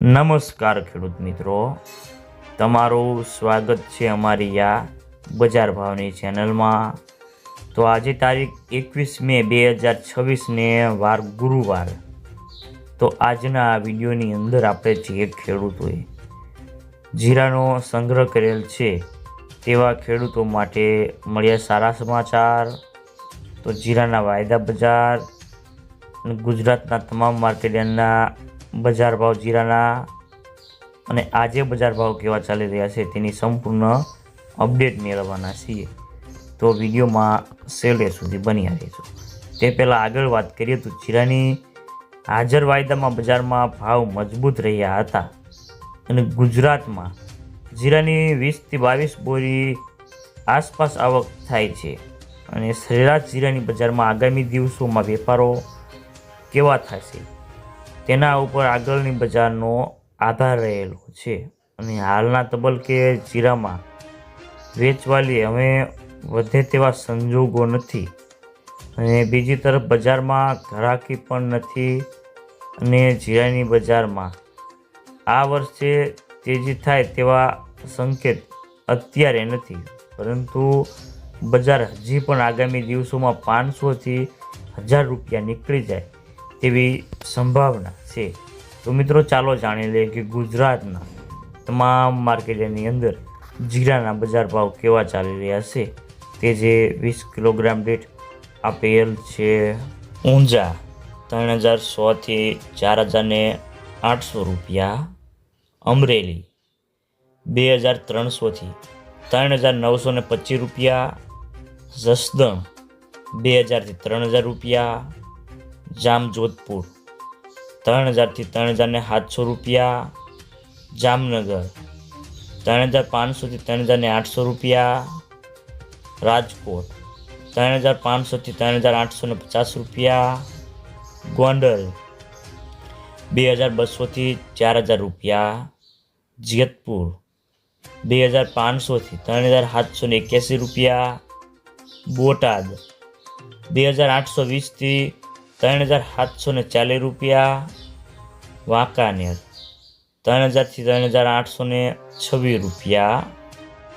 નમસ્કાર ખેડૂત મિત્રો, તમારું સ્વાગત છે અમારી આ બજાર ભાવની ચેનલમાં। તો આજે તારીખ 21 મે 2026ને વાર ગુરુવાર। તો આજના આ વિડીયોની અંદર આપણે જે ખેડૂતોએ જીરાનો સંગ્રહ કરેલ છે તેવા ખેડૂતો માટે મળ્યા સારા સમાચાર। તો જીરાના વાયદા બજાર અને ગુજરાતના તમામ માર્કેટયાર્ડના બજાર ભાવ જીરાના અને આજે બજાર ભાવ કેવા ચાલી રહ્યા છે તેની સંપૂર્ણ અપડેટ મેળવવાના છીએ। તો વિડીયોમાં છેલ્લે સુધી બન્યા રહેજો। તે પહેલાં આગળ વાત કરીએ તો જીરાની હાજર વાયદામાં બજારમાં ભાવ મજબૂત રહ્યા હતા અને ગુજરાતમાં જીરાની 20થી 22 બોરી આસપાસ આવક થાય છે અને સરેરાશ જીરાની બજારમાં આગામી દિવસોમાં વેપારો કેવા થશે તેના ઉપર આગળની બજારનો આધાર રહેલો છે અને હાલના તબક્કે જીરામાં વેચવાલી હવે વધે તેવા સંજોગો નથી અને બીજી તરફ બજારમાં ઘરાકી પણ નથી અને જીરાની બજારમાં આ વર્ષે તેજી થાય તેવા સંકેત અત્યારે નથી, પરંતુ બજાર હજી પણ આગામી દિવસોમાં 500થી 1000 રૂપિયા નીકળી જાય તેવી સંભાવના છે। તો મિત્રો ચાલો જાણી લઈએ કે ગુજરાતના તમામ માર્કેટની અંદર જીરાના બજાર ભાવ કેવા ચાલી રહ્યા છે તે જે 20 કિલોગ્રામ દીઠ આપેલ છે। ઊંઝા 3100થી 4800 રૂપિયા, અમરેલી 2300થી 3925 રૂપિયા, જસદણ 2000થી 3000 રૂપિયા, જામજોધપુર 3000થી 3700 રૂપિયા, જામનગર 3500થી 3800 રૂપિયા, રાજકોટ 3500થી 3850 રૂપિયા, ગોંડલ 2200થી 4000 રૂપિયા, જેતપુર 2500થી 3781 રૂપિયા, બોટાદ 2820થી 3740 રૂપિયા, વાંકાનેર 3000થી 3826 રૂપિયા,